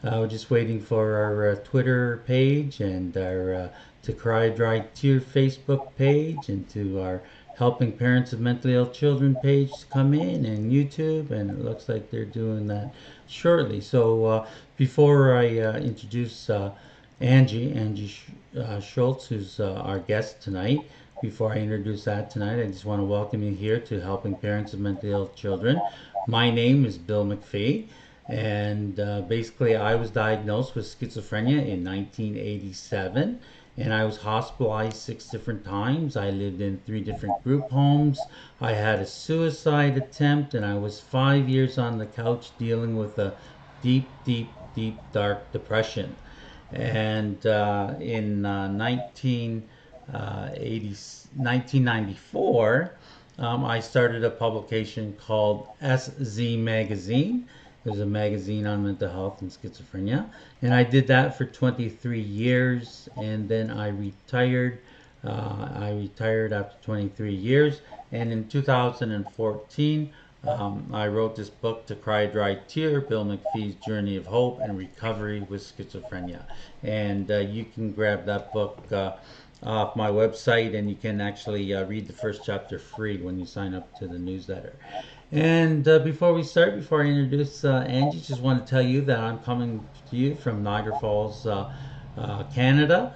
We're just waiting for our Twitter page and our To Cry Dry Tear Facebook page and to our Helping Parents of Mentally Ill Children page to come in and YouTube, and it looks like they're doing that shortly. So before I introduce Angie Schultz, who's our guest tonight, before I introduce that tonight, I just want to welcome you here to Helping Parents of Mentally Ill Children. My name is Bill McPhee, and basically, I was diagnosed with schizophrenia in 1987, and I was hospitalized 6 different times. I lived in 3 different group homes. I had a suicide attempt, and I was 5 years on the couch dealing with a deep, deep, deep, dark depression. And in 1994, I started a publication called SZ Magazine. It was a magazine on mental health and schizophrenia. And I did that for 23 years, and then I retired. I retired after 23 years, and in 2014, I wrote this book, To Cry a Dry Tear, Bill McPhee's Journey of Hope and Recovery with Schizophrenia. And you can grab that book off my website, and you can actually read the first chapter free when you sign up to the newsletter. And before we start, before I introduce Angie, just want to tell you that I'm coming to you from Niagara Falls, Canada,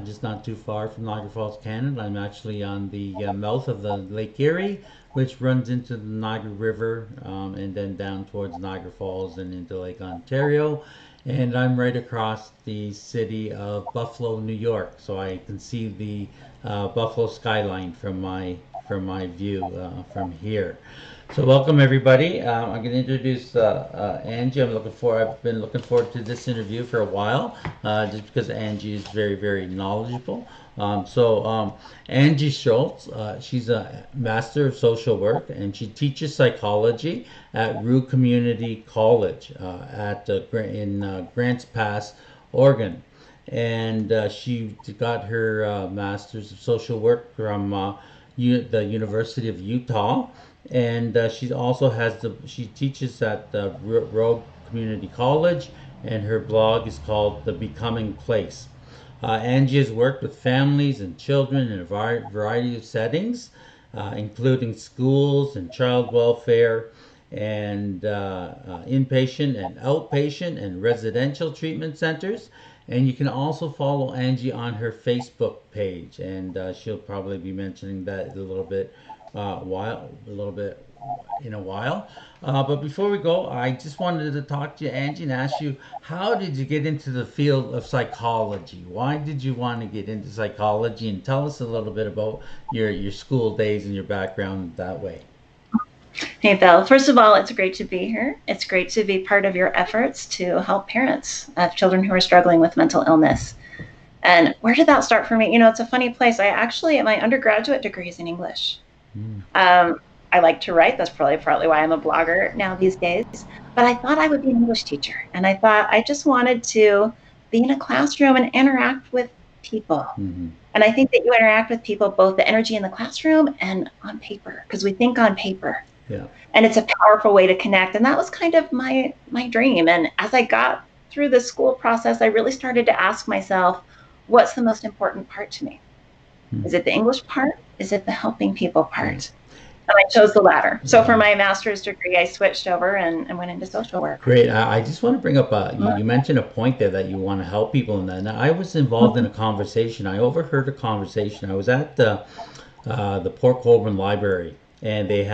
just not too far from Niagara Falls, Canada. I'm actually on the mouth of the Lake Erie, which runs into the Niagara River and then down towards Niagara Falls and into Lake Ontario. And I'm right across the city of Buffalo, New York, so I can see the Buffalo skyline from my view from here. So welcome everybody. I'm going to introduce Angie. I've been looking forward to this interview for a while, just because Angie is very, very knowledgeable. Angie Schultz, she's a Master of Social Work, and she teaches psychology at Rue Community College in Grants Pass, Oregon. And she got her Master's of Social Work from the University of Utah, and she teaches at the Rogue Community College, and her blog is called The Becoming Place. Angie has worked with families and children in a variety of settings, including schools and child welfare, and inpatient and outpatient and residential treatment centers. And you can also follow Angie on her Facebook page, and she'll probably be mentioning that a little bit in a while. But before we go, I just wanted to talk to you, Angie, and ask you, how did you get into the field of psychology? Why did you want to get into psychology? And tell us a little bit about your school days and your background that way. Hey, Bill. First of all, it's great to be here. It's great to be part of your efforts to help parents of children who are struggling with mental illness. And where did that start for me? It's a funny place. My undergraduate degree is in English. I like to write. That's probably partly why I'm a blogger now these days. But I thought I would be an English teacher. And I thought I just wanted to be in a classroom and interact with people. Mm-hmm. And I think that you interact with people, both the energy in the classroom and on paper, because we think on paper. Yeah. And it's a powerful way to connect. And that was kind of my dream. And as I got through the school process, I really started to ask myself, what's the most important part to me? Mm-hmm. Is it the English part? Is it the helping people part? And I chose the latter. So for my master's degree, I switched over and went into social work. Great. I just want to bring up, you mentioned a point there that you want to help people in that. And I was involved in a conversation. I overheard a conversation. I was at the Port Colborne Library, and they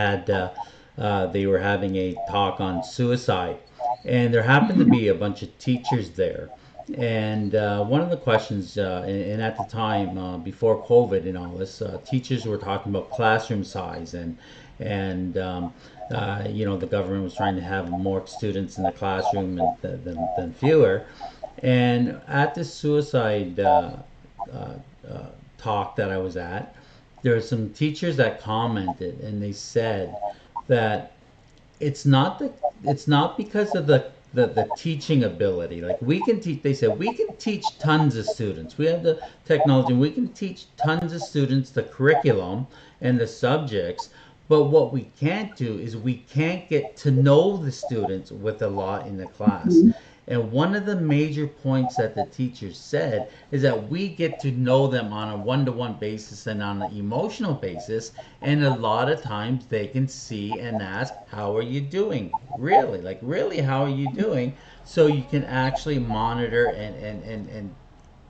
were having a talk on suicide. And there happened to be a bunch of teachers there. And one of the questions, and at the time, before COVID and all this, teachers were talking about classroom size, and the government was trying to have more students in the classroom than fewer. And at this suicide talk that I was at, there were some teachers that commented, and they said that it's not because of the teaching ability. Like, we can teach, they said, we can teach tons of students. We have the technology, and we can teach tons of students the curriculum and the subjects. But what we can't do is we can't get to know the students with a lot in the class. And one of the major points that the teacher said is that we get to know them on a one-to-one basis and on an emotional basis. And a lot of times they can see and ask, how are you doing? Really, like, really, how are you doing? So you can actually monitor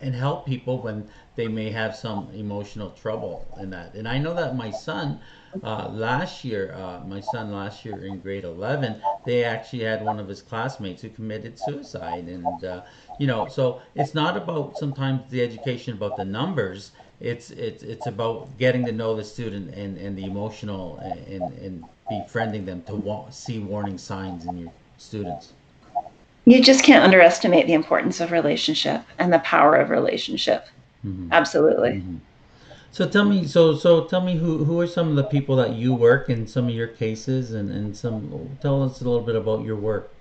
and help people when they may have some emotional trouble in that. And I know that my son last year in grade 11, they actually had one of his classmates who committed suicide. And, so it's not about sometimes the education about the numbers. It's about getting to know the student and the emotional and befriending them to see warning signs in your students. You just can't underestimate the importance of relationship and the power of relationship. Hmm. Absolutely. Hmm. So tell me who are some of the people that you work in some of your cases and tell us a little bit about your work.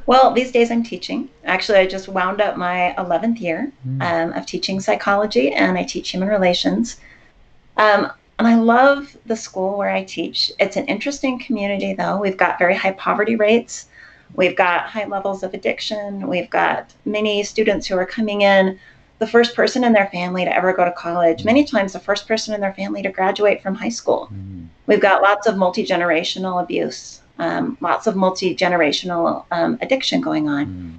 Well, these days I'm teaching. Actually, I just wound up my 11th year Mm, of teaching psychology, and I teach human relations. And I love the school where I teach. It's an interesting community, though. We've got very high poverty rates. We've got high levels of addiction. We've got many students who are coming in, the first person in their family to ever go to college, mm, many times the first person in their family to graduate from high school. mm, We've got lots of multi-generational abuse, lots of multi-generational addiction going on. mm,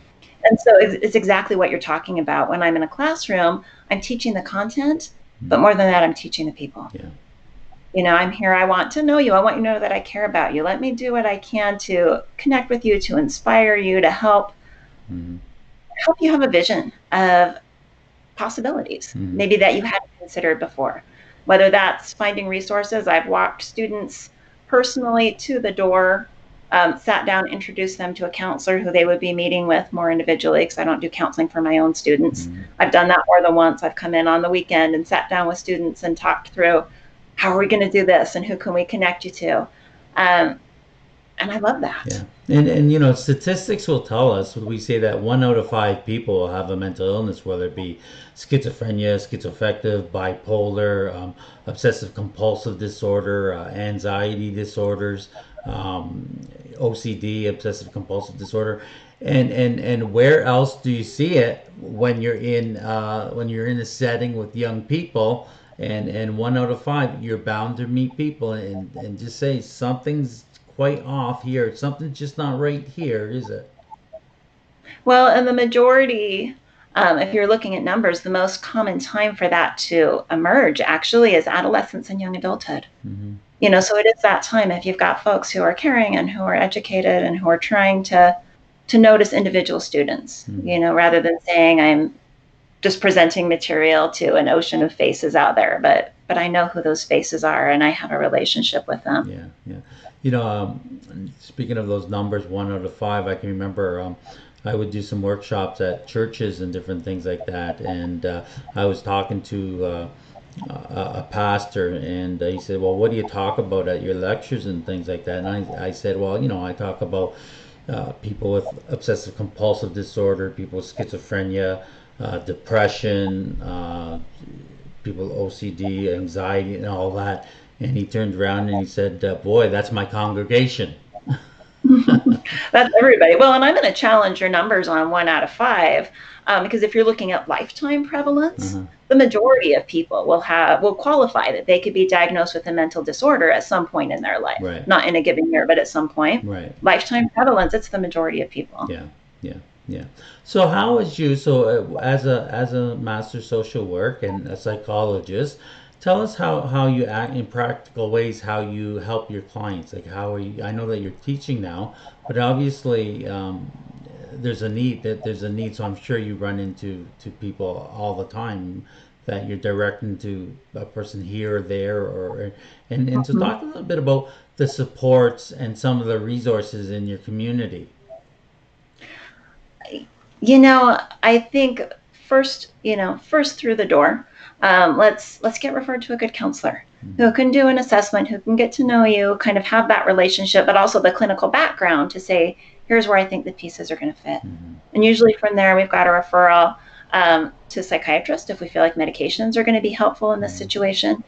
And so it's exactly what you're talking about. When I'm in a classroom, I'm teaching the content, but mm. more than that, I'm teaching the people. Yeah. I'm here. I want to know you. I want you to know that I care about you. Let me do what I can to connect with you, to inspire you, to Mm, help you have a vision of possibilities, mm, maybe that you hadn't considered before. Whether that's finding resources, I've walked students personally to the door, sat down, introduced them to a counselor who they would be meeting with more individually, because I don't do counseling for my own students. mm. I've done that more than once. I've come in on the weekend and sat down with students and talked through, how are we going to do this and who can we connect you to? Um, and I love that. Yeah. Statistics will tell us, we say that 1 out of 5 people will have a mental illness, whether it be schizophrenia, schizoaffective, bipolar, obsessive compulsive disorder, anxiety disorders, um, OCD, obsessive compulsive disorder. And where else do you see it when you're in a setting with young people? And 1 out of 5, you're bound to meet people and just say something's quite off here. Something's just not right here, is it? Well, and the majority, if you're looking at numbers, the most common time for that to emerge actually is adolescence and young adulthood. Mm-hmm. So it is that time if you've got folks who are caring and who are educated and who are trying to notice individual students, Mm-hmm. rather than saying I'm just presenting material to an ocean of faces out there, but I know who those faces are and I have a relationship with them. Yeah, yeah. Speaking of those numbers, 1 out of 5, I can remember I would do some workshops at churches and different things like that, and I was talking to a pastor, and he said, "Well, what do you talk about at your lectures and things like that?" And I said, "Well, I talk about people with obsessive compulsive disorder, people with schizophrenia, depression, people with OCD, anxiety, and all that." And he turned around and he said, "Boy, that's my congregation." That's everybody. Well, and I'm going to challenge your numbers on 1 out of 5, because if you're looking at lifetime prevalence, Uh-huh. the majority of people will qualify that they could be diagnosed with a mental disorder at some point in their life, Right, not in a given year, but at some point. right. Lifetime prevalence, it's the majority of people. Yeah, yeah, yeah. So how is you, so as a master social work and a psychologist, tell us how you act in practical ways, how you help your clients. Like how are you, I know that you're teaching now, but obviously there's a need, so I'm sure you run into people all the time that you're directing to a person here or there and so Mhm. talk a little bit about the supports and some of the resources in your community. I think first through the door, let's get referred to a good counselor Mm-hmm. who can do an assessment, who can get to know you, kind of have that relationship, but also the clinical background to say, here's where I think the pieces are going to fit. Mm-hmm. And usually from there, we've got a referral to a psychiatrist if we feel like medications are going to be helpful in this Mm-hmm. situation.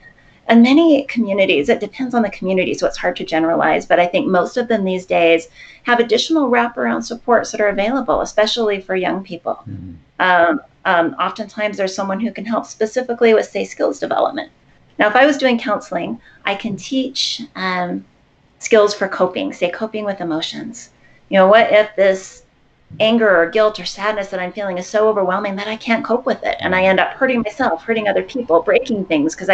And many communities, it depends on the community, so it's hard to generalize, but I think most of them these days have additional wraparound supports that are available, especially for young people. Mm-hmm. Oftentimes there's someone who can help specifically with, say, skills development. Now, if I was doing counseling, I can teach skills for coping, say coping with emotions. What if this anger or guilt or sadness that I'm feeling is so overwhelming that I can't cope with it, and I end up hurting myself, hurting other people, breaking things because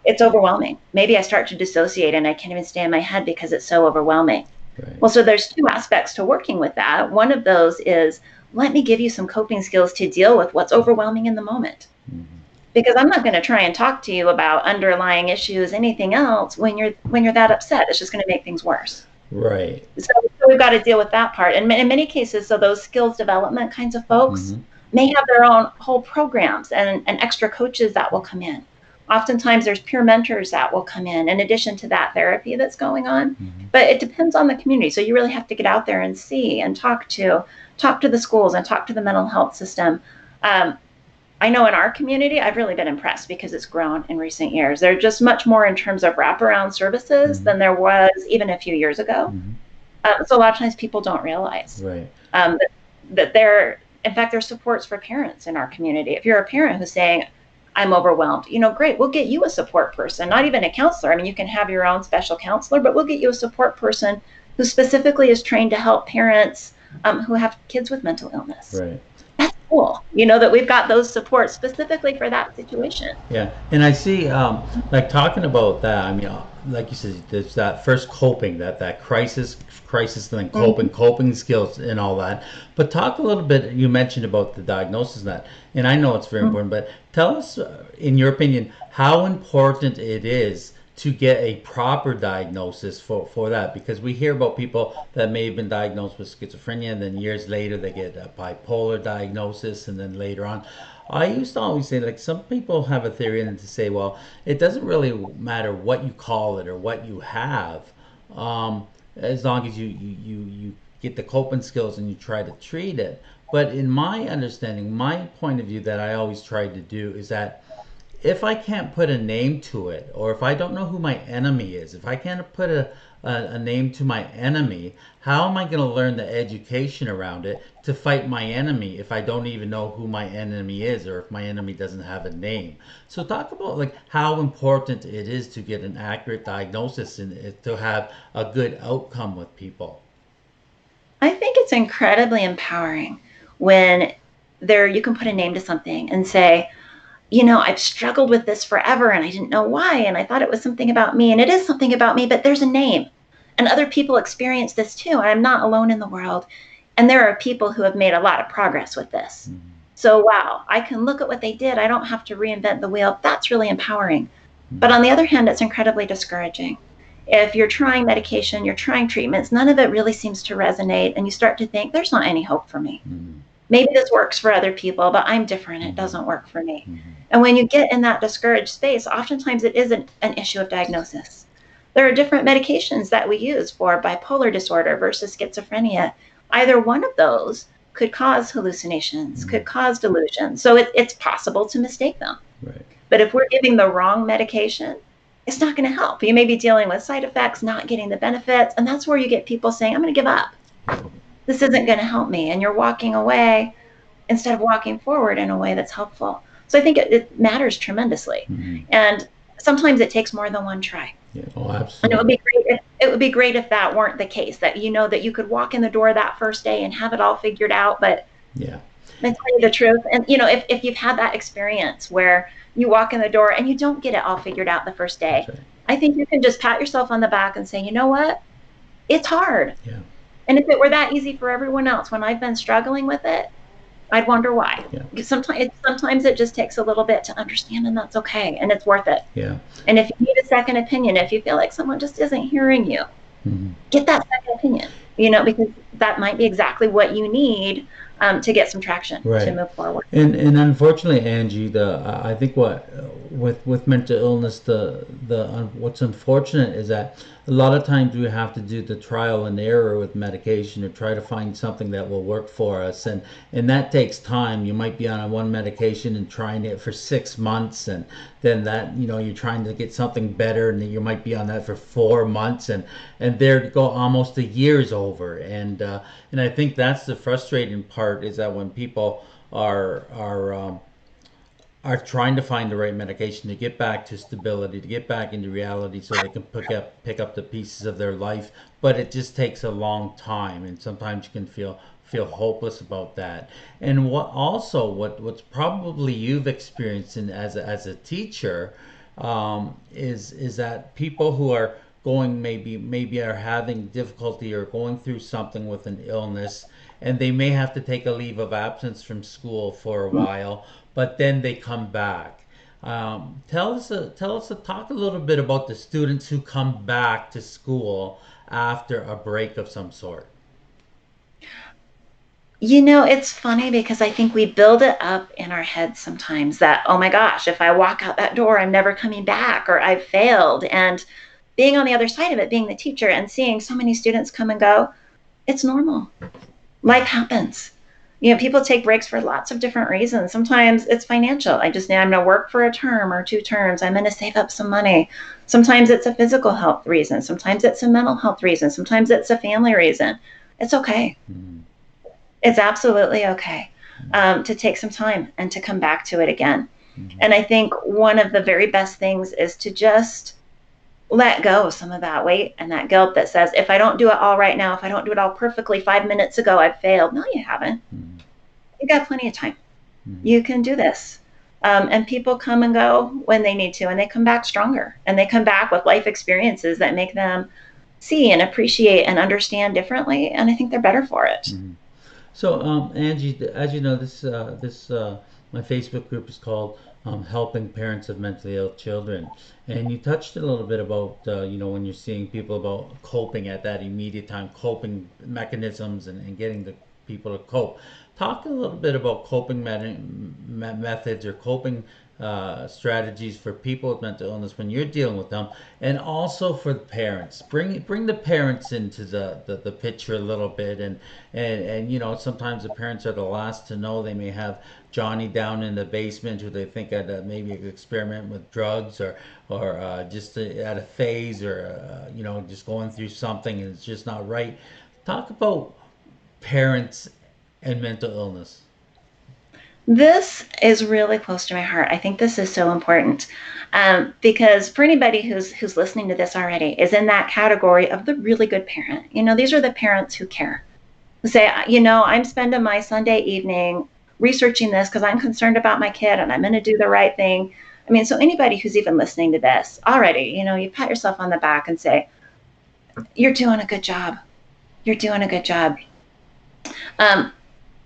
it's overwhelming. Maybe I start to dissociate and I can't even stay in my head because it's so overwhelming. Right. Well, so there's two aspects to working with that. One of those is, let me give you some coping skills to deal with what's overwhelming in the moment. Mm-hmm. Because I'm not going to try and talk to you about underlying issues, anything else, when you're that upset. It's just going to make things worse. Right. So we've got to deal with that part. And in many cases, so those skills development kinds of folks mm-hmm. may have their own whole programs and extra coaches that will come in. Oftentimes there's peer mentors that will come in addition to that therapy that's going on. Mm-hmm. But it depends on the community. So you really have to get out there and see and talk to the schools and talk to the mental health system. I know in our community, I've really been impressed because it's grown in recent years. There's just much more in terms of wraparound services mm-hmm. than there was even a few years ago. Mm-hmm. So a lot of times people don't realize right. that there's supports for parents in our community. If you're a parent who's saying, I'm overwhelmed, great, we'll get you a support person, not even a counselor. I mean, you can have your own special counselor, but we'll get you a support person who specifically is trained to help parents who have kids with mental illness. Right. That's cool, that we've got those supports specifically for that situation. Yeah, and I see, like talking about that, I mean, like you said, there's that first coping, that crisis, and then coping skills and all that. But talk a little bit, you mentioned about the diagnosis and that, and I know it's very important, but tell us, in your opinion, how important it is to get a proper diagnosis for that, because we hear about people that may have been diagnosed with schizophrenia and then years later they get a bipolar diagnosis, and then later on. I used to always say, like, some people have a theory in it to say, well, it doesn't really matter what you call it or what you have, as long as you get the coping skills and you try to treat it. But in my understanding, my point of view that I always try to do is that if I can't put a name to it, or if I don't know who my enemy is, if I can't put a name to my enemy, how am I going to learn the education around it to fight my enemy if I don't even know who my enemy is, or if my enemy doesn't have a name? So talk about like how important it is to get an accurate diagnosis and to have a good outcome with people. I think it's incredibly empowering when you can put a name to something and say, I've struggled with this forever and I didn't know why. And I thought it was something about me, and it is something about me, but there's a name, and other people experience this too. I'm not alone in the world. And there are people who have made a lot of progress with this. Mm-hmm. So, wow, I can look at what they did. I don't have to reinvent the wheel. That's really empowering. Mm-hmm. But on the other hand, it's incredibly discouraging. If you're trying medication, you're trying treatments, none of it really seems to resonate. And you start to think, there's not any hope for me. Mm-hmm. Maybe this works for other people, but I'm different. It doesn't work for me. Mm-hmm. And when you get in that discouraged space, oftentimes it isn't an issue of diagnosis. There are different medications that we use for bipolar disorder versus schizophrenia. Either one of those could cause hallucinations, mm-hmm. could cause delusions. So it's possible to mistake them. Right. But if we're giving the wrong medication, it's not going to help. You may be dealing with side effects, not getting the benefits. And that's where you get people saying, I'm going to give up. This isn't going to help me. And you're walking away instead of walking forward in a way that's helpful. So I think it matters tremendously. Mm-hmm. And sometimes it takes more than one try. Yeah, oh, absolutely. And it would be great if that weren't the case, that that you could walk in the door that first day and have it all figured out. But yeah, I tell you the truth. And if you've had that experience where you walk in the door and you don't get it all figured out the first day, right. I think you can just pat yourself on the back and say, you know what? It's hard. Yeah. And if it were that easy for everyone else when I've been struggling with it, I'd wonder why. Yeah. Sometimes it just takes a little bit to understand, and that's okay, and it's worth it. Yeah. And if you need a second opinion, if you feel like someone just isn't hearing you, mm-hmm. get that second opinion. Because that might be exactly what you need to get some traction to Right. move forward. And unfortunately, Angie, the I think what with mental illness, the what's unfortunate is that a lot of times we have to do the trial and error with medication to try to find something that will work for us, and that takes time. You might be on a one medication and trying it for 6 months, and then that you're trying to get something better, and then you might be on that for 4 months, and there go almost a year's over, and I think that's the frustrating part is that when people are trying to find the right medication to get back to stability, to get back into reality, so they can pick up the pieces of their life. But it just takes a long time, and sometimes you can feel hopeless about that. And what's probably you've experienced as a teacher is that people who are going maybe are having difficulty or going through something with an illness, and they may have to take a leave of absence from school for a while, but then they come back. Talk a little bit about the students who come back to school after a break of some sort. It's funny because I think we build it up in our heads sometimes that, oh my gosh, if I walk out that door, I'm never coming back, or I've failed. And being on the other side of it, being the teacher and seeing so many students come and go, it's normal. Life happens. People take breaks for lots of different reasons. Sometimes it's financial. I'm going to work for a term or 2 terms. I'm going to save up some money. Sometimes it's a physical health reason. Sometimes it's a mental health reason. Sometimes it's a family reason. It's okay. Mm-hmm. It's absolutely okay to take some time and to come back to it again. Mm-hmm. And I think one of the very best things is to just let go of some of that weight and that guilt that says, if I don't do it all right now, if I don't do it all perfectly 5 minutes ago, I've failed. No, you haven't. Mm-hmm. You got plenty of time. Mm-hmm. You can do this. And people come and go when they need to, and they come back stronger, and they come back with life experiences that make them see and appreciate and understand differently. And I think they're better for it. Mm-hmm. So, Angie, as you know, this my Facebook group is called "Helping Parents of Mentally Ill Children," and you touched a little bit about when you're seeing people about coping at that immediate time, coping mechanisms, and getting the people to cope. Talk a little bit about coping methods or coping strategies for people with mental illness when you're dealing with them, and also for the parents. Bring the parents into the picture a little bit, and sometimes the parents are the last to know. They may have Johnny down in the basement who they think had maybe an experiment with drugs, or just at a phase, or just going through something and it's just not right. Talk about parents and mental illness. This is really close to my heart. I think this is so important because for anybody who's listening to this already is in that category of the really good parent. These are the parents who care, who say, I'm spending my Sunday evening researching this because I'm concerned about my kid and I'm going to do the right thing. So anybody who's even listening to this already, you pat yourself on the back and say, you're doing a good job. You're doing a good job.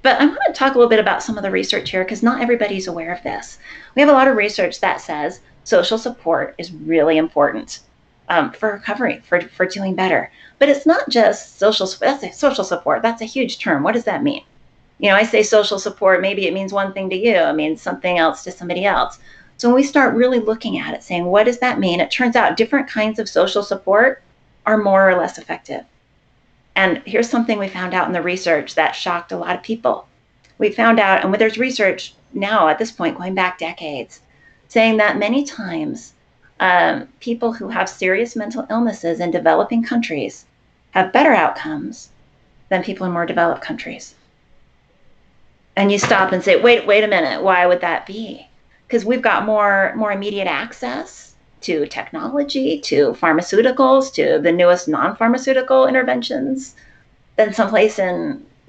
But I want to talk a little bit about some of the research here because not everybody's aware of this. We have a lot of research that says social support is really important for recovery, for doing better. But it's not just social support. That's a huge term. What does that mean? I say social support, maybe it means one thing to you. It means something else to somebody else. So when we start really looking at it, saying, what does that mean? It turns out different kinds of social support are more or less effective. And here's something we found out in the research that shocked a lot of people. We found out, and there's research now at this point going back decades, saying that many times people who have serious mental illnesses in developing countries have better outcomes than people in more developed countries. And you stop and say, wait a minute, why would that be? Because we've got more immediate access to technology, to pharmaceuticals, to the newest non-pharmaceutical interventions than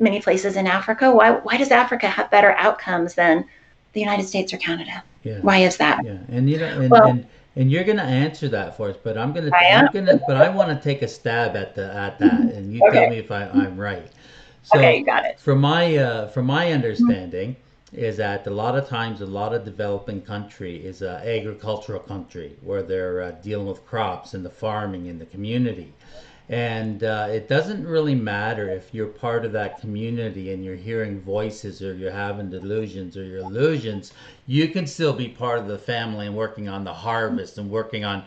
many places in Africa. Why does Africa have better outcomes than the United States or Canada? Yeah. Why is that? Yeah, and you're gonna answer that for us, but I want to take a stab at that, and you tell me if I'm right. So, okay, you got it. From my understanding, is that a lot of times a lot of developing country is an agricultural country where they're dealing with crops and the farming in the community, And it doesn't really matter if you're part of that community and you're hearing voices or you're having delusions or your illusions. You can still be part of the family and working on the harvest and working on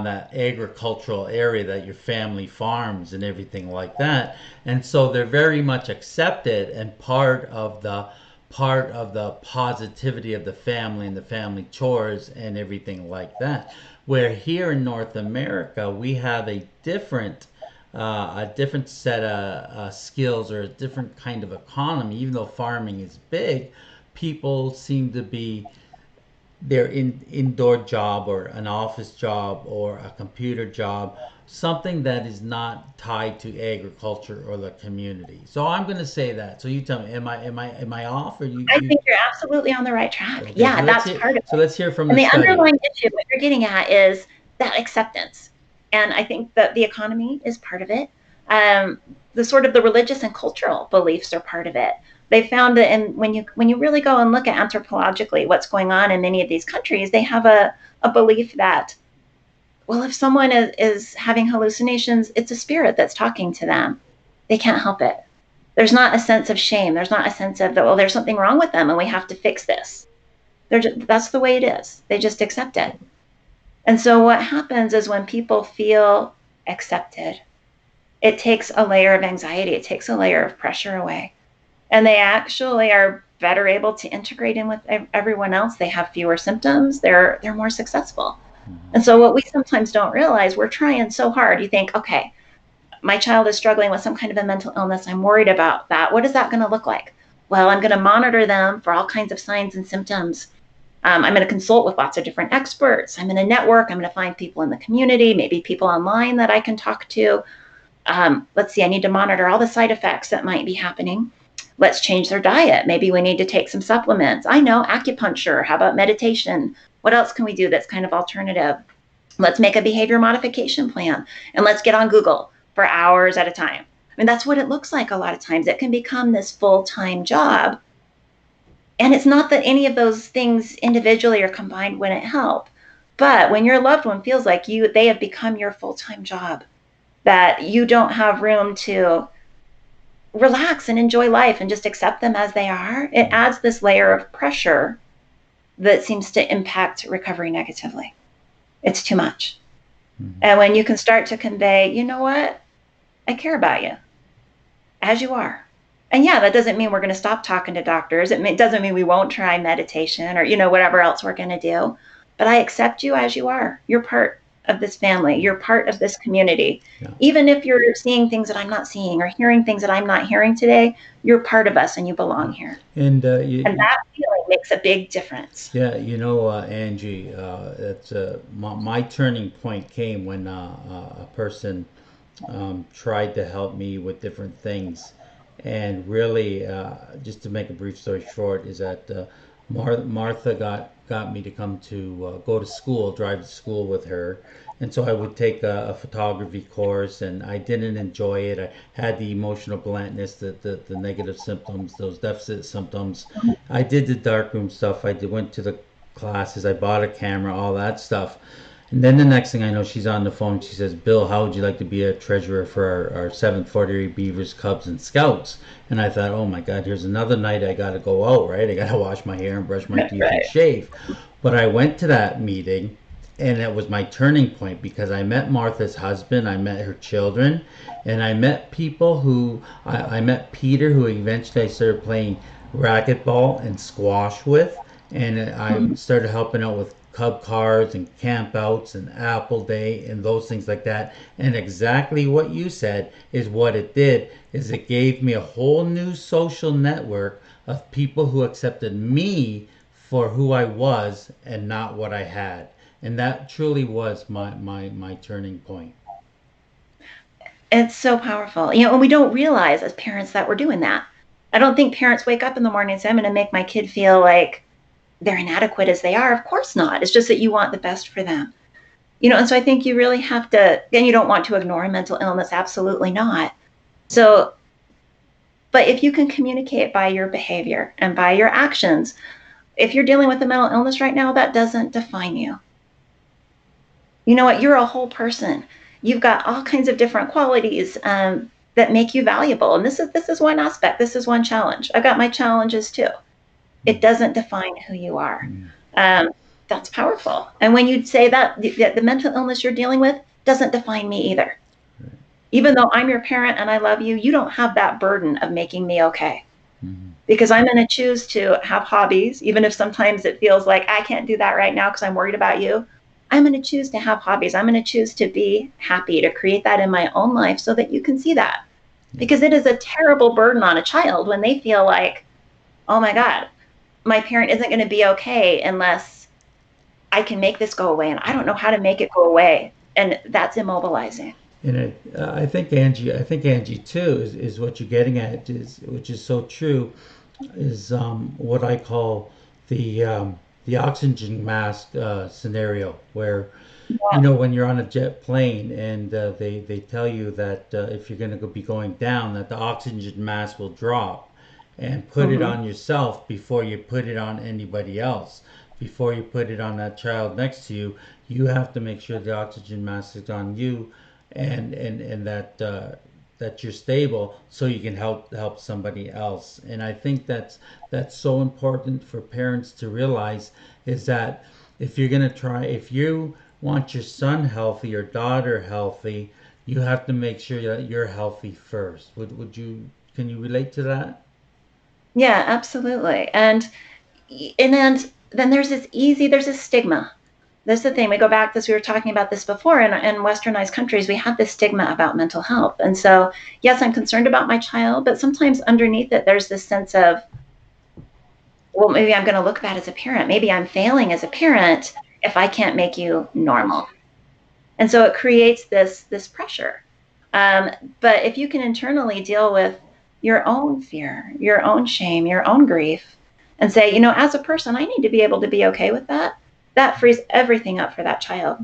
that agricultural area that your family farms and everything like that. And so they're very much accepted and part of the positivity of the family and the family chores and everything like that. Where here in North America, we have a different set of skills or a different kind of economy. Even though farming is big, people seem to be their indoor job or an office job or a computer job, something that is not tied to agriculture or the community. So I'm going to say that. So you tell me, am I off or I you think you're absolutely on the right track. okay? Yeah, that's part of So it. let's hear from And the the study. underlying issue, what you're getting at, is that acceptance. And I think that the economy is part of it. Um, the sort of the religious and cultural beliefs are part of it. They found that, and when you really go and look at anthropologically what's going on in many of these countries, they have a belief that, well, if someone is having hallucinations, it's a spirit that's talking to them. They can't help it. There's not a sense of shame. There's not a sense of that, well, there's something wrong with them and we have to fix this. That's the way it is. They just accept it. And so what happens is when people feel accepted, it takes a layer of anxiety, it takes a layer of pressure away. And they actually are better able to integrate in with everyone else. They have fewer symptoms. They're more successful. Mhm. And so what we sometimes don't realize, we're trying so hard. You think, okay, my child is struggling with some kind of a mental illness. I'm worried about that. What is that going to look like? Well, I'm going to monitor them for all kinds of signs and symptoms. I'm going to consult with lots of different experts. I'm going to network. I'm going to find people in the community, maybe people online that I can talk to. Let's see, I need to monitor all the side effects that might be happening. Let's change their diet. Maybe we need to take some supplements. I know, acupuncture. How about meditation? What else can we do that's kind of alternative? Let's make a behavior modification plan and let's get on Google for hours at a time. I mean, that's what it looks like a lot of times. It can become this full-time job. And it's not that any of those things individually or combined wouldn't help. But when your loved one feels like they have become your full-time job, that you don't have room to relax and enjoy life and just accept them as they are, it adds this layer of pressure that seems to impact recovery negatively. It's too much. Mhm. And when you can start to convey, you know what, I care about you as you are. And yeah, that doesn't mean we're going to stop talking to doctors. It doesn't mean we won't try meditation or, whatever else we're going to do. But I accept you as you are. You're part of this family. You're part of this community. Yeah. Even if you're seeing things that I'm not seeing or hearing things that I'm not hearing today, you're part of us and you belong here. And And that feeling makes a big difference. yeah, Angie, that's my turning point came when a person tried to help me with different things. And really, just to make a brief story short, is that Martha got me to come to go to school, drive to school with her. And so I would take a photography course, and I didn't enjoy it. I had the emotional bluntness, the negative symptoms, those deficit symptoms. I did the darkroom stuff. Went to the classes. I bought a camera, all that stuff. And then the next thing I know, she's on the phone. She says, "Bill, how would you like to be a treasurer for our 740 Beavers, Cubs, and Scouts?" And I thought, oh my God, here's another night I got to go out, right? I got to wash my hair and brush my teeth and Right. shave. But I went to that meeting, and it was my turning point because I met Martha's husband, I met her children, and I met people I met Peter, who eventually I started playing racquetball and squash with. And I started helping out with Cub cards and campouts and Apple Day and those things like that. And exactly what you said is what it did is it gave me a whole new social network of people who accepted me for who I was and not what I had. And that truly was my turning point. It's so powerful. And we don't realize as parents that we're doing that. I don't think parents wake up in the morning and say, I'm going to make my kid feel like they're inadequate as they are. Of course not. It's just that you want the best for them. And so I think you really have to, and you don't want to ignore mental illness, absolutely not. So, but if you can communicate by your behavior and by your actions, if you're dealing with a mental illness right now, that doesn't define you. You know what? You're a whole person. you've got all kinds of different qualities that make you valuable. And this is one aspect. This is one challenge. I've got my challenges too. It doesn't define who you are. That's powerful. And when you say that the mental illness you're dealing with doesn't define me either. Even though I'm your parent and I love you, you don't have that burden of making me okay. Because I'm going to choose to have hobbies, even if sometimes it feels like I can't do that right now because I'm worried about you. I'm going to choose to have hobbies. I'm going to choose to be happy, to create that in my own life so that you can see that. Because it is a terrible burden on a child when they feel like, oh my God, my parent isn't going to be okay unless I can make this go away, and I don't know how to make it go away. And that's immobilizing. And I think Angie too is what you're getting at, which is so true, is what I call the oxygen mask scenario, where when you're on a jet plane and they tell you that if you're going to be going down, that the oxygen mask will drop, and put it on yourself before you put it on anybody else. Before you put it on that child next to you, you have to make sure the oxygen mask is on you, and that you're stable so you can help somebody else. And I think that's so important for parents to realize, is that if you want your son healthy or daughter healthy, you have to make sure that you're healthy first. Can you relate to that? Yeah, absolutely. And then there's this stigma. That's the thing. We go back to this, we were talking about this before, in westernized countries, we have this stigma about mental health. And so, yes, I'm concerned about my child, but sometimes underneath it, there's this sense of, well, maybe I'm going to look bad as a parent. Maybe I'm failing as a parent if I can't make you normal. And so it creates this pressure. But if you can internally deal with your own fear, your own shame, your own grief, and say, as a person, I need to be able to be okay with that. That frees everything up for that child.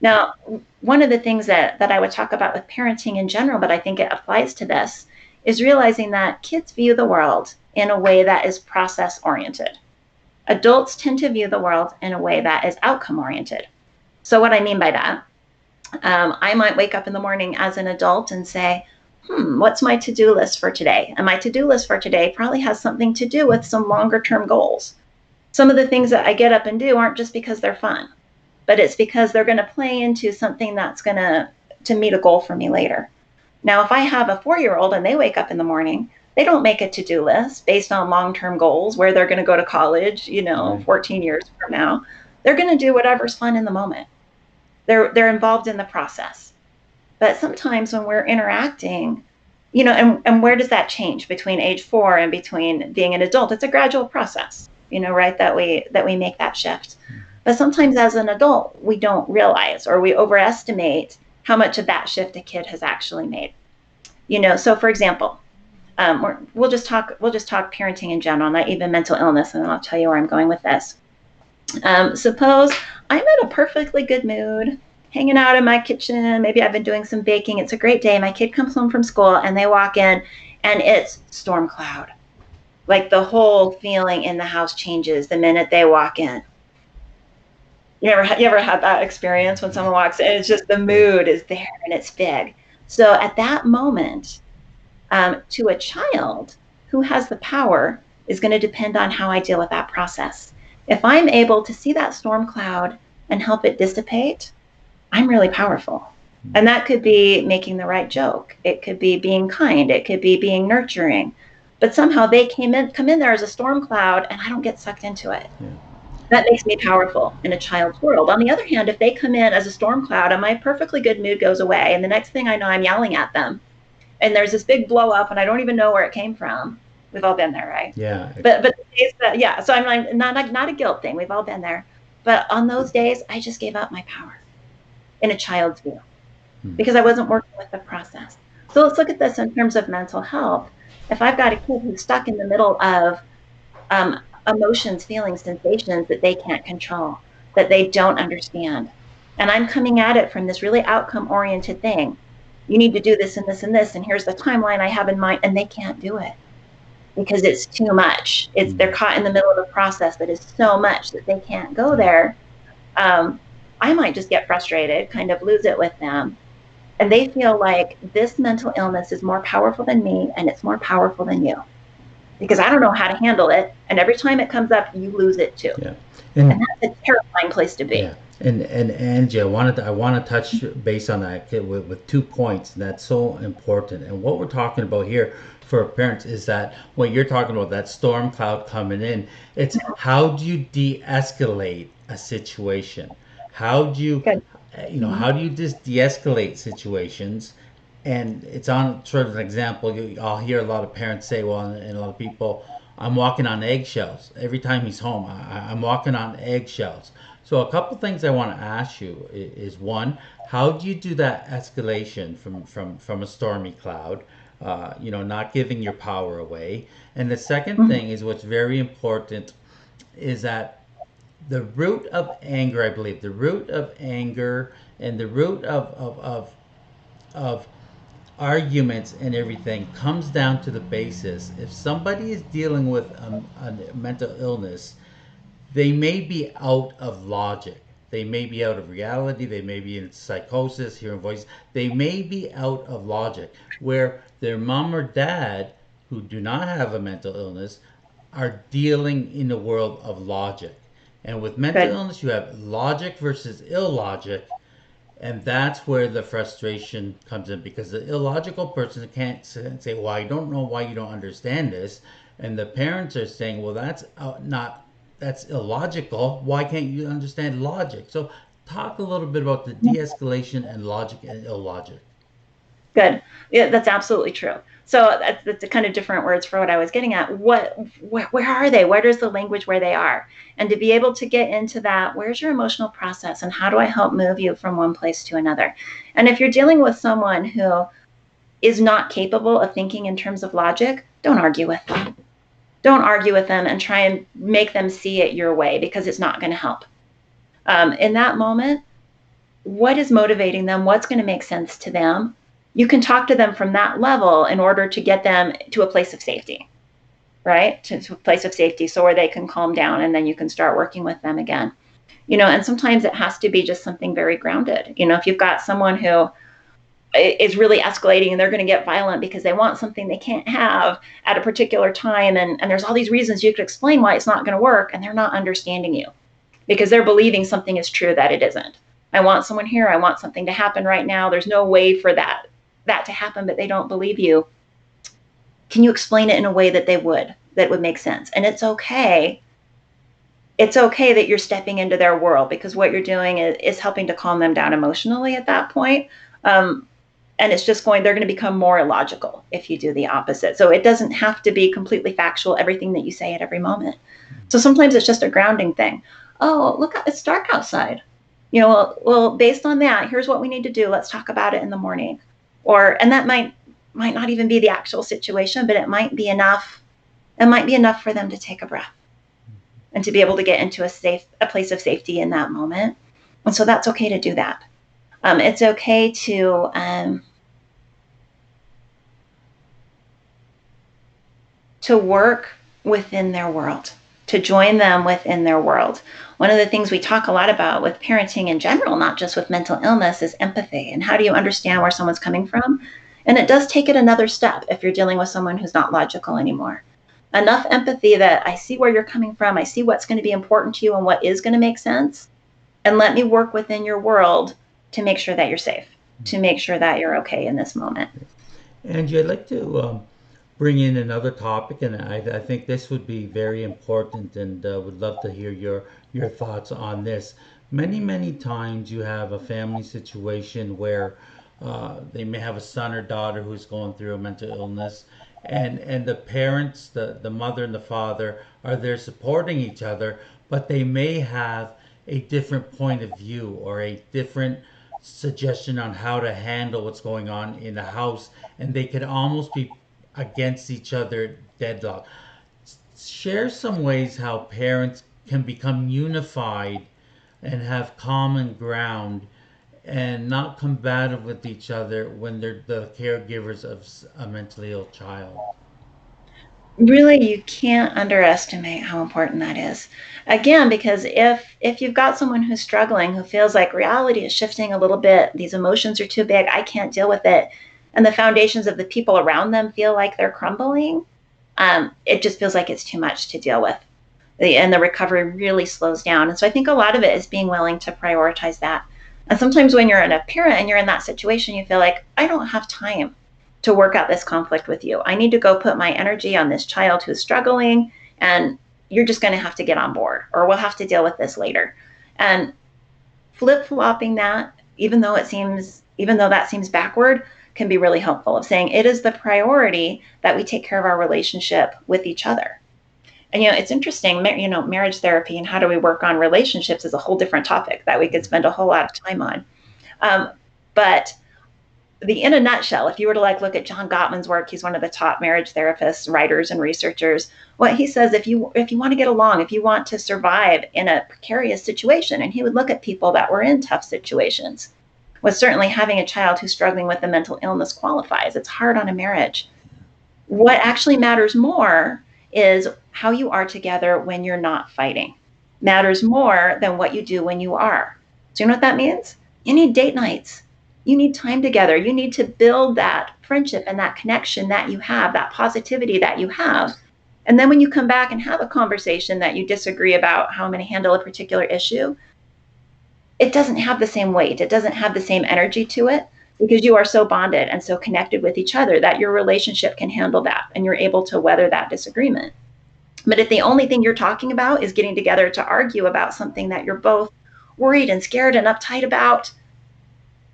Now, one of the things that I would talk about with parenting in general, but I think it applies to this, is realizing that kids view the world in a way that is process oriented. Adults tend to view the world in a way that is outcome oriented. So what I mean by that, I might wake up in the morning as an adult and say, what's my to-do list for today? And my to-do list for today probably has something to do with some longer term goals. Some of the things that I get up and do aren't just because they're fun, but it's because they're going to play into something that's going to meet a goal for me later. Now, if I have a 4-year-old and they wake up in the morning, they don't make a to-do list based on long-term goals where they're going to go to college, 14 years from now. They're going to do whatever's fun in the moment. They're involved in the process. But sometimes when we're interacting, and where does that change between age 4 and between being an adult? It's a gradual process, right, that we make that shift. But sometimes as an adult, we don't realize, or we overestimate how much of that shift a kid has actually made. So for example, we'll just talk parenting in general, not even mental illness, and then I'll tell you where I'm going with this. Suppose I'm in a perfectly good mood, hanging out in my kitchen. Maybe I've been doing some baking. It's a great day. My kid comes home from school and they walk in and it's storm cloud. Like the whole feeling in the house changes the minute they walk in. You ever had that experience when someone walks in? It's just the mood is there and it's big. So at that moment, to a child who has the power is going to depend on how I deal with that process. If I'm able to see that storm cloud and help it dissipate, I'm really powerful. And that could be making the right joke. It could be being kind. It could be being nurturing. But somehow they come in there as a storm cloud and I don't get sucked into it. Yeah. That makes me powerful in a child's world. On the other hand, if they come in as a storm cloud and my perfectly good mood goes away and the next thing I know, I'm yelling at them and there's this big blow up and I don't even know where it came from. We've all been there, right? Yeah. But yeah, so I'm like, not a guilt thing. We've all been there. But on those days, I just gave up my power in a child's view because I wasn't working with the process. So let's look at this in terms of mental health. If I've got a kid who's stuck in the middle of emotions, feelings, sensations that they can't control, that they don't understand, and I'm coming at it from this really outcome-oriented thing, you need to do this and this and this, and here's the timeline I have in mind, and they can't do it because it's too much. They're caught in the middle of a process that is so much that they can't go there. I might just get frustrated, kind of lose it with them. And they feel like this mental illness is more powerful than me and it's more powerful than you because I don't know how to handle it. And every time it comes up, you lose it too. Yeah. And And that's a terrifying place to yeah. be. And Angie, I want to touch base on that with 2 points. And that's so important. And what we're talking about here for parents is that when you're talking about that storm cloud coming in, it's how do you de-escalate a situation? How do you, Good. how do you just de-escalate situations? And it's on sort of an example. I'll hear a lot of parents say, well, and a lot of people, I'm walking on eggshells every time he's home. I'm walking on eggshells. So a couple things I want to ask you is one, how do you do that escalation from a stormy cloud? Not giving your power away. And the second Mm-hmm. thing is what's very important is that the root of anger, I believe, the root of anger and the root of arguments and everything comes down to the basis. If somebody is dealing with a mental illness, they may be out of logic. They may be out of reality. They may be in psychosis, hearing voices. They may be out of logic, where their mom or dad, who do not have a mental illness, are dealing in the world of logic. And with mental Good. illness, you have logic versus illogic, and that's where the frustration comes in because the illogical person can't say, well, I don't know why you don't understand this. And the parents are saying, well, that's not, that's illogical. Why can't you understand logic? So talk a little bit about the de-escalation and logic and illogic. Good. Yeah, that's absolutely true. So that's a kind of different words for what I was getting at. Where are they? Where is the language where they are? And to be able to get into that, where's your emotional process and how do I help move you from one place to another? And if you're dealing with someone who is not capable of thinking in terms of logic, don't argue with them. Don't argue with them and try and make them see it your way because it's not going to help. In that moment, what is motivating them? What's going to make sense to them? You can talk to them from that level in order to get them to a place of safety, right? To a place of safety so where they can calm down and then you can start working with them again. And sometimes it has to be just something very grounded. If you've got someone who is really escalating and they're going to get violent because they want something they can't have at a particular time, and there's all these reasons you could explain why it's not going to work, and they're not understanding you because they're believing something is true that it isn't. I want someone here. I want something to happen right now. There's no way for that to happen, but they don't believe you. Can you explain it in a way that would make sense? And it's okay. It's okay that you're stepping into their world because what you're doing is helping to calm them down emotionally at that point. And it's just they're going to become more illogical if you do the opposite. So it doesn't have to be completely factual, everything that you say at every moment. So sometimes it's just a grounding thing. Oh, look, it's dark outside. Well, based on that, here's what we need to do. Let's talk about it in the morning. And that might not even be the actual situation, but it might be enough. It might be enough for them to take a breath and to be able to get into a place of safety in that moment. And so that's okay to do that. It's okay to work within their world, to join them within their world. One of the things we talk a lot about with parenting in general, not just with mental illness, is empathy. And how do you understand where someone's coming from? And it does take it another step if you're dealing with someone who's not logical anymore. Enough empathy that I see where you're coming from. I see what's going to be important to you and what is going to make sense. And let me work within your world to make sure that you're safe, to make sure that you're okay in this moment. Angie, I'd like to bring in another topic, and I think this would be very important, and would love to hear your thoughts on this. Many times you have a family situation where they may have a son or daughter who's going through a mental illness, and the parents, the mother and the father, are there supporting each other, but they may have a different point of view or a different suggestion on how to handle what's going on in the house, and they could almost be against each other, deadlock. Share some ways how parents can become unified and have common ground and not combative with each other when they're the caregivers of a mentally ill child. Really, you can't underestimate how important that is. Again, because if you've got someone who's struggling, who feels like reality is shifting a little bit, these emotions are too big, I can't deal with it, and the foundations of the people around them feel like they're crumbling, it just feels like it's too much to deal with. And the recovery really slows down. And so I think a lot of it is being willing to prioritize that. And sometimes when you're a parent and you're in that situation, you feel like, I don't have time to work out this conflict with you. I need to go put my energy on this child who's struggling, and you're just going to have to get on board, or we'll have to deal with this later. And flip-flopping that, even though that seems backward, can be really helpful, of saying it is the priority that we take care of our relationship with each other. And it's interesting, marriage therapy and how do we work on relationships is a whole different topic that we could spend a whole lot of time on. But in a nutshell, if you were to look at John Gottman's work, he's one of the top marriage therapists, writers, and researchers. What he says, if you want to get along, if you want to survive in a precarious situation, and he would look at people that were in tough situations, was certainly having a child who's struggling with a mental illness qualifies. It's hard on a marriage. What actually matters more is how you are together when you're not fighting. Matters more than what you do when you are. So you know what that means? You need date nights. You need time together. You need to build that friendship and that connection that you have, that positivity that you have. And then when you come back and have a conversation that you disagree about how I'm going to handle a particular issue, it doesn't have the same weight. It doesn't have the same energy to it, because you are so bonded and so connected with each other that your relationship can handle that and you're able to weather that disagreement. But if the only thing you're talking about is getting together to argue about something that you're both worried and scared and uptight about,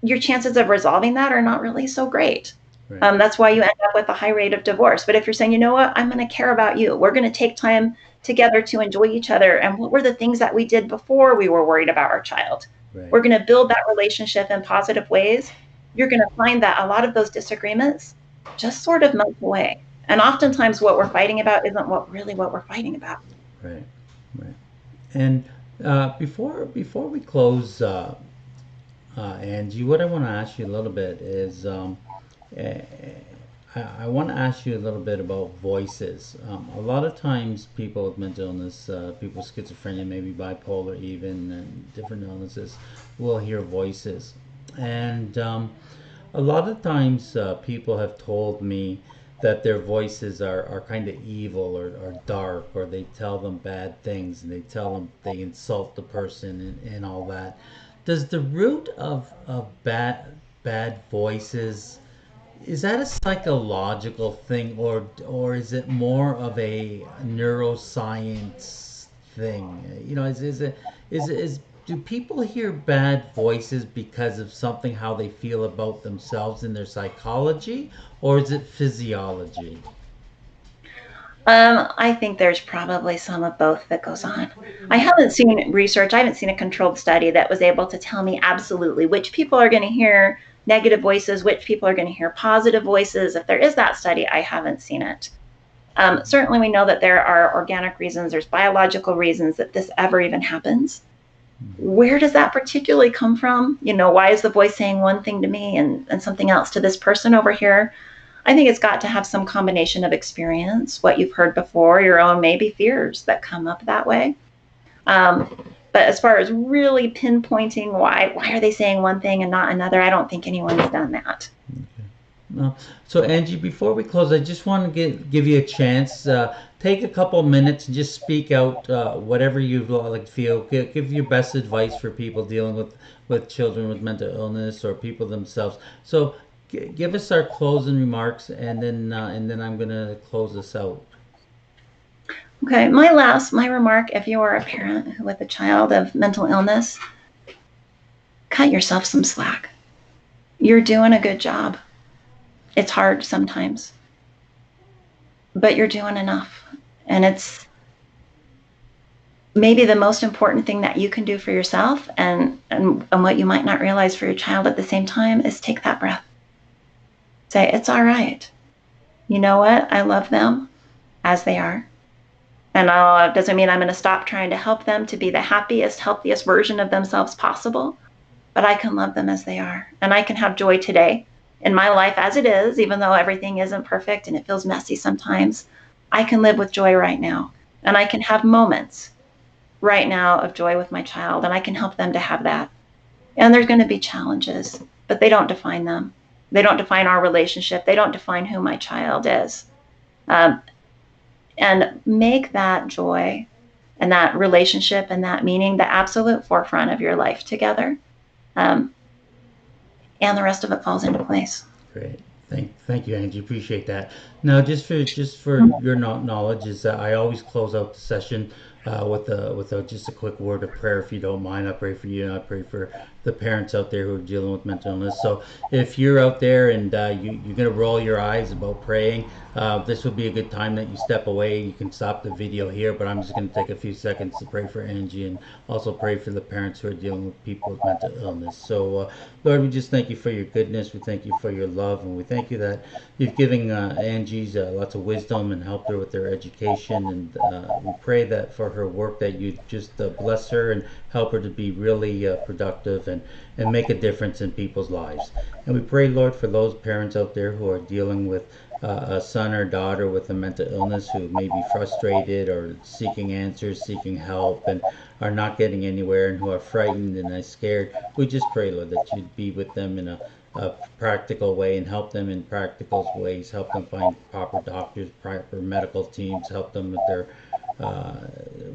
your chances of resolving that are not really so great. Right. That's why you end up with a high rate of divorce. But if you're saying, you know what, I'm going to care about you. We're going to take time together to enjoy each other. And what were the things that we did before we were worried about our child? Right. We're going to build that relationship in positive ways. You're going to find that a lot of those disagreements just sort of melt away. And oftentimes what we're fighting about isn't what we're fighting about. Right, right. And before we close, Angie, what I want to ask you a little bit is I want to ask you a little bit about voices. A lot of times people with mental illness, people with schizophrenia, maybe bipolar even, and different illnesses, will hear voices. And a lot of times people have told me that their voices are kind of evil or dark, or they tell them bad things, and they insult the person and all that. Does the root of bad voices, is that a psychological thing, or is it more of a neuroscience thing? Do people hear bad voices because of something, how they feel about themselves in their psychology, or is it physiology? I think there's probably some of both that goes on. I haven't seen research, I haven't seen a controlled study that was able to tell me absolutely which people are going to hear negative voices, which people are going to hear positive voices. If there is that study, I haven't seen it. Certainly we know that there are organic reasons, there's biological reasons that this ever even happens. Where does that particularly come from? Why is the voice saying one thing to me and something else to this person over here? I think it's got to have some combination of experience, what you've heard before, your own maybe fears that come up that way. But as far as really pinpointing why are they saying one thing and not another, I don't think anyone's done that. Okay. No. So Angie, before we close, I just want to give you a chance. Take a couple minutes and just speak out whatever you like to feel. Give your best advice for people dealing with children with mental illness or people themselves. So give us our closing remarks, and then I'm going to close this out. Okay, my remark, if you are a parent with a child of mental illness, cut yourself some slack. You're doing a good job. It's hard sometimes, but you're doing enough. And it's maybe the most important thing that you can do for yourself, and what you might not realize for your child at the same time, is take that breath. Say, it's all right. You know what? I love them as they are. And it doesn't mean I'm going to stop trying to help them to be the happiest, healthiest version of themselves possible, but I can love them as they are. And I can have joy today in my life as it is, even though everything isn't perfect and it feels messy sometimes. I can live with joy right now, and I can have moments right now of joy with my child, and I can help them to have that. And there's going to be challenges, but they don't define them. They don't define our relationship. They don't define who my child is. Um, and make that joy and that relationship and that meaning the absolute forefront of your life together. Um, and the rest of it falls into place. Great. Thank you, Angie. Appreciate that. Now, just for your knowledge, is that I always close out the session with a just a quick word of prayer, if you don't mind. I pray for you, and I pray for the parents out there who are dealing with mental illness. So, if you're out there and you're gonna roll your eyes about praying, this would be a good time that you step away. You can stop the video here, but I'm just gonna take a few seconds to pray for Angie and also pray for the parents who are dealing with people with mental illness. So, Lord, we just thank you for your goodness. We thank you for your love, and we thank you that you've given Angie's lots of wisdom and helped her with her education. And we pray that for her work, that you just bless her and help her to be really productive and make a difference in people's lives. And we pray, Lord, for those parents out there who are dealing with a son or daughter with a mental illness who may be frustrated or seeking answers, seeking help, and are not getting anywhere, and who are frightened and are scared. We just pray, Lord, that you'd be with them in a practical way and help them in practical ways, help them find proper doctors, proper medical teams, help them uh,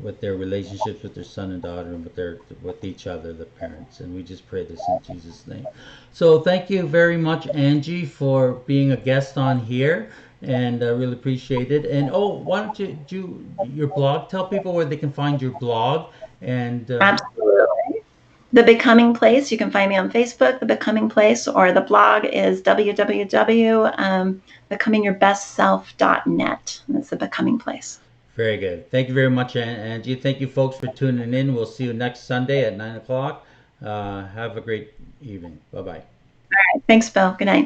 with their relationships with their son and daughter, and with each other, the parents. And we just pray this in Jesus' name. So thank you very much, Angie, for being a guest on here, and I really appreciate it. And why don't you do your blog? Tell people where they can find your blog. And Absolutely. The Becoming Place. You can find me on Facebook, The Becoming Place, or the blog is www.becomingyourbestself.net. That's The Becoming Place. very good. Thank you very much, Angie. Thank you, folks, for tuning in. We'll see you next Sunday at 9 o'clock. Have a great evening. Bye bye. Thanks, Bill. Good night.